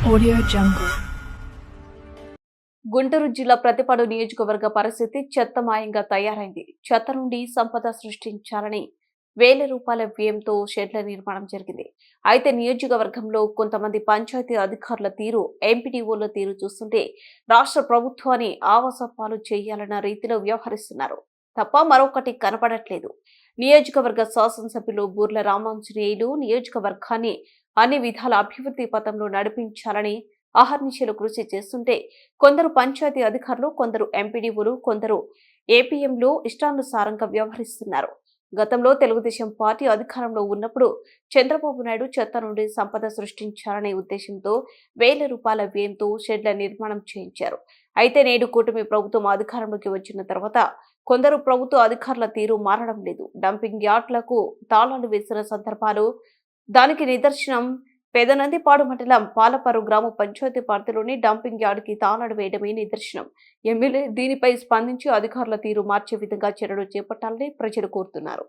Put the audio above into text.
Audio Jungle. Guntur జిల్లా ప్రతిపాడు నియోజకవర్గ పరిస్థితి చెత్తమాయంగా తయారైంది. చెత్త నుండి సంపద సృష్టించాలని వేల రూపాయల వ్యయంతో షెడ్ల నిర్మాణం జరిగింది. అయితే నియోజకవర్గంలో కొంతమంది పంచాయతీ అధికారుల తీరు, ఎంపీడీఓల తీరు చూస్తుంటే రాష్ట్ర ప్రభుత్వాన్ని ఆవాసపాలు చేయాలన్న రీతిలో వ్యవహరిస్తున్నారు తప్ప మరొకటి కనపడట్లేదు. నియోజకవర్గ శాసనసభ్యులు బూర్ల రామాంజనేయులు నియోజకవర్గాన్ని అన్ని విధాల అభివృద్ధి పథంలో నడిపించాలని అహర్నిశలు కృషి చేస్తుంటే కొందరు పంచాయతీ అధికారులు, కొందరు ఎంపీడీఓలు, కొందరు ఏపీఎంలు ఇష్టానుసారంగా వ్యవహరిస్తున్నారు. గతంలో తెలుగుదేశం పార్టీ అధికారంలో ఉన్నప్పుడు చంద్రబాబు నాయుడు చెత్త నుండి సంపద సృష్టించాలనే ఉద్దేశంతో వేల రూపాయల వ్యయంతో షెడ్ల నిర్మాణం చేయించారు. అయితే నేడు కూటమి ప్రభుత్వం అధికారంలోకి వచ్చిన తర్వాత కొందరు ప్రభుత్వ అధికారుల తీరు మారడం లేదు. డంపింగ్ యార్డ్లకు తాళాలు వేసిన సందర్భాలు దానికి నిదర్శనం. పెదనందిపాడు మండలం పాలపర్రు గ్రామ పంచాయతీ పరిధిలోని డంపింగ్ యార్డుకి తాళాలు వేయడమే నిదర్శనం. ఎమ్మెల్యే దీనిపై స్పందించి అధికారుల తీరు మార్చే విధంగా చర్యలు చేపట్టాలని ప్రజలు కోరుతున్నారు.